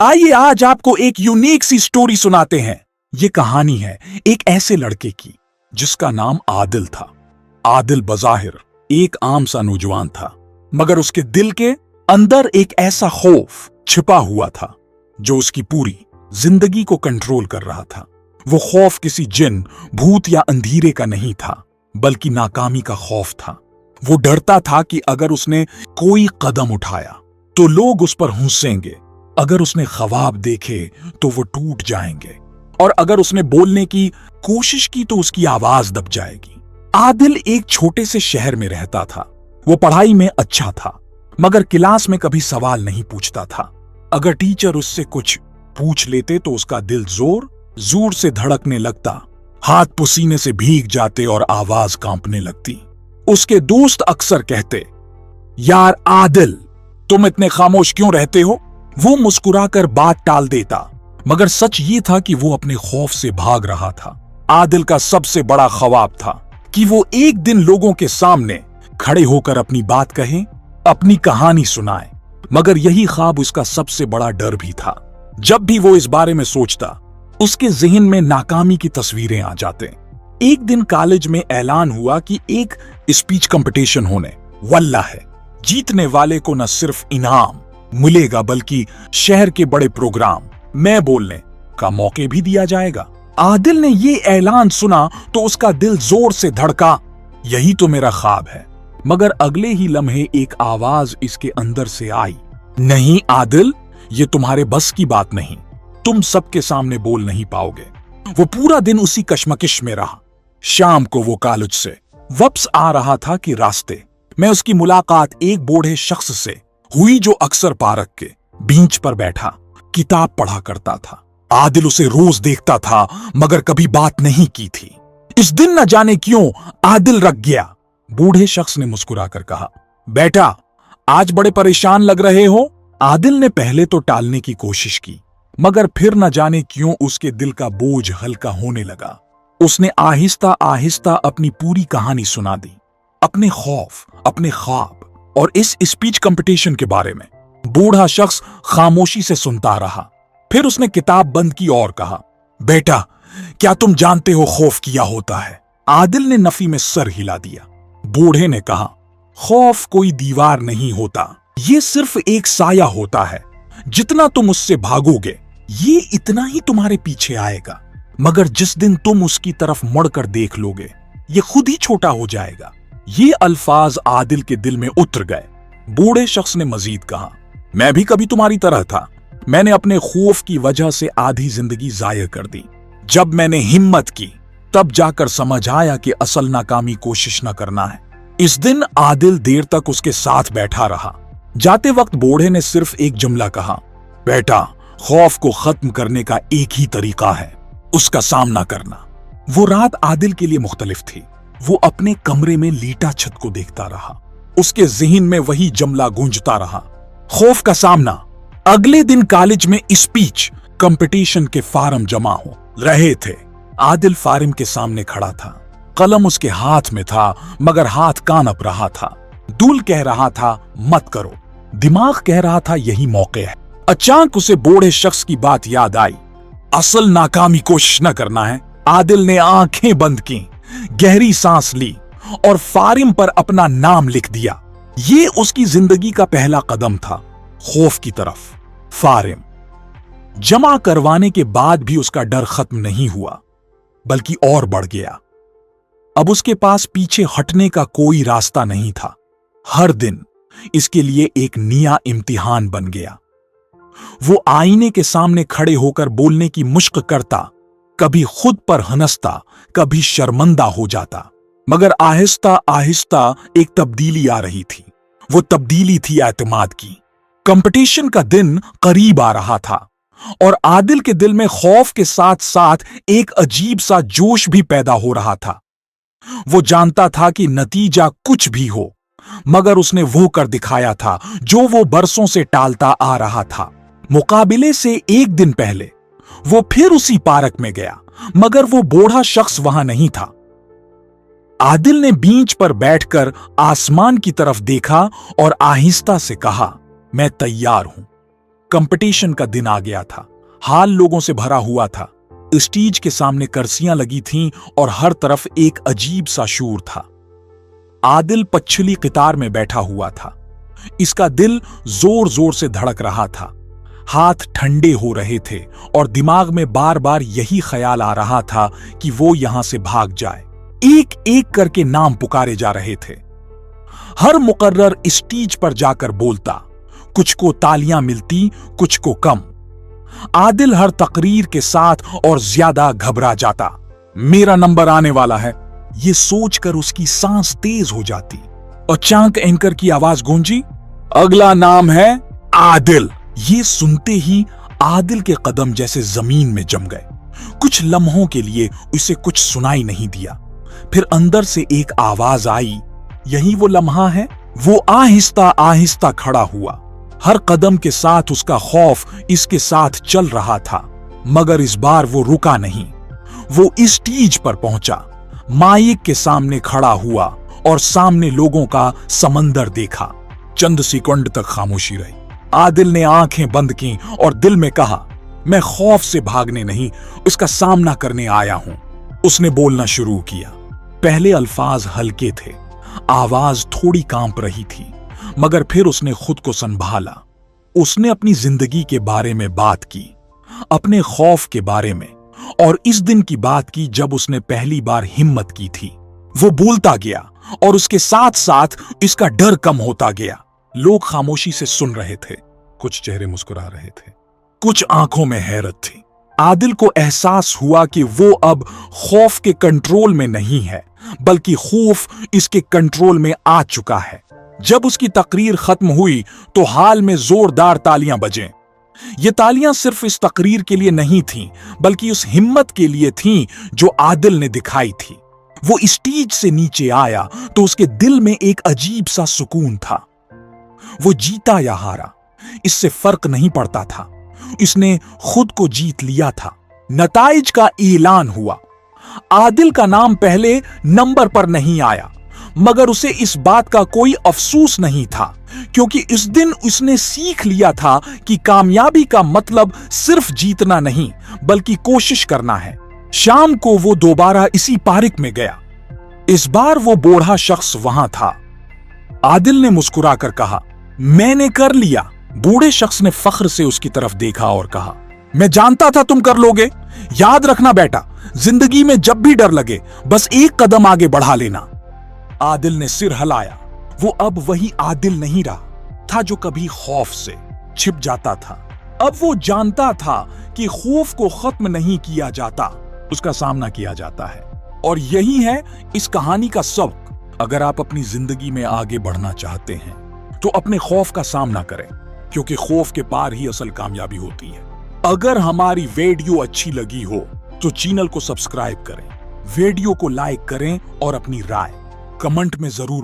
आइए आज आपको एक यूनिक सी स्टोरी सुनाते हैं। ये कहानी है एक ऐसे लड़के की जिसका नाम आदिल था। आदिल बज़ाहिर एक आम सा नौजवान था, मगर उसके दिल के अंदर एक ऐसा खौफ छिपा हुआ था जो उसकी पूरी जिंदगी को कंट्रोल कर रहा था। वो खौफ किसी जिन, भूत या अंधेरे का नहीं था, बल्कि नाकामी का खौफ था। वो डरता था कि अगर उसने कोई कदम उठाया तो लोग उस पर हंसेंगे, अगर उसने ख्वाब देखे तो वो टूट जाएंगे, और अगर उसने बोलने की कोशिश की तो उसकी आवाज दब जाएगी। आदिल एक छोटे से शहर में रहता था। वो पढ़ाई में अच्छा था, मगर क्लास में कभी सवाल नहीं पूछता था। अगर टीचर उससे कुछ पूछ लेते तो उसका दिल जोर जोर से धड़कने लगता, हाथ पसीने से भीग जाते और आवाज कांपने लगती। उसके दोस्त अक्सर कहते, यार आदिल, तुम इतने खामोश क्यों रहते हो? वो मुस्कुराकर बात टाल देता, मगर सच ये था कि वो अपने खौफ से भाग रहा था। आदिल का सबसे बड़ा ख्वाब था कि वो एक दिन लोगों के सामने खड़े होकर अपनी बात कहे, अपनी कहानी सुनाए। मगर यही ख्वाब उसका सबसे बड़ा डर भी था। जब भी वो इस बारे में सोचता, उसके ज़हन में नाकामी की तस्वीरें आ जाते। एक दिन कॉलेज में ऐलान हुआ कि एक स्पीच कंपटीशन होने वाला है। जीतने वाले को न सिर्फ इनाम मिलेगा, बल्कि शहर के बड़े प्रोग्राम में बोलने का मौके भी दिया जाएगा। आदिल ने ये ऐलान सुना तो उसका दिल जोर से धड़का, यही तो मेरा ख्वाब है। मगर अगले ही लम्हे एक आवाज इसके अंदर से आई, नहीं आदिल, ये तुम्हारे बस की बात नहीं, तुम सबके सामने बोल नहीं पाओगे। वो पूरा दिन उसी कश्मकश में रहा। शाम को वो कॉलेज से वापस आ रहा था कि रास्ते में उसकी मुलाकात एक बूढ़े शख्स से हुई जो अक्सर पार्क के बेंच पर बैठा किताब पढ़ा करता था। आदिल उसे रोज देखता था, मगर कभी बात नहीं की थी। इस दिन न जाने क्यों आदिल रख गया। बूढ़े शख्स ने मुस्कुराकर कहा, बेटा, आज बड़े परेशान लग रहे हो। आदिल ने पहले तो टालने की कोशिश की, मगर फिर न जाने क्यों उसके दिल का बोझ हल्का होने लगा। उसने आहिस्ता आहिस्ता अपनी पूरी कहानी सुना दी, अपने खौफ, अपने ख्वाब और इस स्पीच कंपटीशन के बारे में। बूढ़ा शख्स खामोशी से सुनता रहा। फिर उसने किताब बंद की और कहा, बेटा, क्या तुम जानते हो खौफ क्या होता है? आदिल ने नफी में सर हिला दिया। बूढ़े ने कहा, खौफ कोई दीवार नहीं होता, ये सिर्फ एक साया होता है। जितना तुम उससे भागोगे, ये इतना ही तुम्हारे पीछे आएगा, मगर जिस दिन तुम उसकी तरफ मुड़कर देख लोगे, ये खुद ही छोटा हो जाएगा। ये अल्फाज आदिल के दिल में उतर गए। बूढ़े शख्स ने मजीद कहा, मैं भी कभी तुम्हारी तरह था। मैंने अपने खौफ की वजह से आधी जिंदगी जाया कर दी। जब मैंने हिम्मत की, तब जाकर समझ आया कि असल नाकामी कोशिश न करना है। इस दिन आदिल देर तक उसके साथ बैठा रहा। जाते वक्त बूढ़े ने सिर्फ एक जुमला कहा, बेटा, खौफ को खत्म करने का एक ही तरीका है, उसका सामना करना। वो रात आदिल के लिए मुख्तलिफ थी। वो अपने कमरे में लेटा छत को देखता रहा। उसके ज़हन में वही जुमला गूंजता रहा, खौफ का सामना। अगले दिन कॉलेज में स्पीच कंपटीशन के फार्म जमा हो रहे थे। आदिल फार्म के सामने खड़ा था। कलम उसके हाथ में था, मगर हाथ कांप रहा था। दिल कह रहा था, मत करो। दिमाग कह रहा था, यही मौके है। अचानक उसे बूढ़े शख्स की बात याद आई, असल नाकामी कोशिश न करना है। आदिल ने आंखें बंद की, गहरी सांस ली और फार्म पर अपना नाम लिख दिया। ये उसकी जिंदगी का पहला कदम था, खौफ की तरफ। फार्म जमा करवाने के बाद भी उसका डर खत्म नहीं हुआ, बल्कि और बढ़ गया। अब उसके पास पीछे हटने का कोई रास्ता नहीं था। हर दिन इसके लिए एक नया इम्तिहान बन गया। वो आईने के सामने खड़े होकर बोलने की मुश्क करता, कभी खुद पर हंसता, कभी शर्मिंदा हो जाता, मगर आहिस्ता आहिस्ता एक तब्दीली आ रही थी। वो तब्दीली थी एतमाद की। कंपटीशन का दिन करीब आ रहा था और आदिल के दिल में खौफ के साथ साथ एक अजीब सा जोश भी पैदा हो रहा था। वो जानता था कि नतीजा कुछ भी हो, मगर उसने वो कर दिखाया था जो वो बरसों से टालता आ रहा था। मुकाबले से एक दिन पहले वो फिर उसी पार्क में गया, मगर वो बूढ़ा शख्स वहां नहीं था। आदिल ने बेंच पर बैठकर आसमान की तरफ देखा और आहिस्ता से कहा, मैं तैयार हूं। कंपटीशन का दिन आ गया था। हाल लोगों से भरा हुआ था। स्टेज के सामने कुर्सियां लगी थीं और हर तरफ एक अजीब सा शोर था। आदिल पछली कतार में बैठा हुआ था। इसका दिल जोर जोर से धड़क रहा था। हाथ ठंडे हो रहे थे और दिमाग में बार बार यही ख्याल आ रहा था कि वो यहां से भाग जाए। एक एक करके नाम पुकारे जा रहे थे। हर मुकर्रर स्टेज पर जाकर बोलता, कुछ को तालियां मिलती, कुछ को कम। आदिल हर तकरीर के साथ और ज्यादा घबरा जाता। मेरा नंबर आने वाला है, ये सोचकर उसकी सांस तेज हो जाती। अचानक एंकर की आवाज गूंजी, अगला नाम है आदिल। ये सुनते ही आदिल के कदम जैसे जमीन में जम गए। कुछ लम्हों के लिए उसे कुछ सुनाई नहीं दिया। फिर अंदर से एक आवाज आई, यही वो लम्हा है। वो आहिस्ता आहिस्ता खड़ा हुआ। हर कदम के साथ उसका खौफ इसके साथ चल रहा था, मगर इस बार वो रुका नहीं। वो इस स्टेज पर पहुंचा, माइक के सामने खड़ा हुआ और सामने लोगों का समंदर देखा। चंद सेकंड तक खामोशी रही। आदिल ने आंखें बंद की और दिल में कहा, मैं खौफ से भागने नहीं, उसका सामना करने आया हूं। उसने बोलना शुरू किया। पहले अल्फाज हल्के थे, आवाज थोड़ी कांप रही थी, मगर फिर उसने खुद को संभाला। उसने अपनी जिंदगी के बारे में बात की, अपने खौफ के बारे में, और इस दिन की बात की जब उसने पहली बार हिम्मत की थी। वो बोलता गया और उसके साथ साथ इसका डर कम होता गया। लोग खामोशी से सुन रहे थे। कुछ चेहरे मुस्कुरा रहे थे, कुछ आंखों में हैरत थी। आदिल को एहसास हुआ कि वो अब खौफ के कंट्रोल में नहीं है, बल्कि खौफ इसके कंट्रोल में आ चुका है। जब उसकी तकरीर खत्म हुई तो हाल में जोरदार तालियां बजें। ये तालियां सिर्फ इस तकरीर के लिए नहीं थीं, बल्कि उस हिम्मत के लिए थीं जो आदिल ने दिखाई थी। वो स्टेज से नीचे आया तो उसके दिल में एक अजीब सा सुकून था। वो जीता या हारा, इससे फर्क नहीं पड़ता था। इसने खुद को जीत लिया था। नताइज का ऐलान हुआ। आदिल का नाम पहले नंबर पर नहीं आया, मगर उसे इस बात का कोई अफसोस नहीं था, क्योंकि इस दिन उसने सीख लिया था कि कामयाबी का मतलब सिर्फ जीतना नहीं, बल्कि कोशिश करना है। शाम को वो दोबारा इसी पार्क में गया। इस बार वो बूढ़ा शख्स वहां था। आदिल ने मुस्कुराकर कहा, मैंने कर लिया। बूढ़े शख्स ने फख्र से उसकी तरफ देखा और कहा, मैं जानता था तुम कर लोगे। याद रखना बेटा, जिंदगी में जब भी डर लगे बस एक कदम आगे बढ़ा लेना। आदिल ने सिर हिलाया। वो अब वही आदिल नहीं रहा था जो कभी खौफ से छिप जाता था। अब वो जानता था कि खौफ को खत्म नहीं किया जाता, उसका सामना किया जाता है। और यही है इस कहानी का सबक। अगर आप अपनी जिंदगी में आगे बढ़ना चाहते हैं तो अपने खौफ का सामना करें, क्योंकि खौफ के पार ही असल कामयाबी होती है। अगर हमारी वीडियो अच्छी लगी हो तो चैनल को सब्सक्राइब करें, वीडियो को लाइक करें और अपनी राय कमेंट में जरूर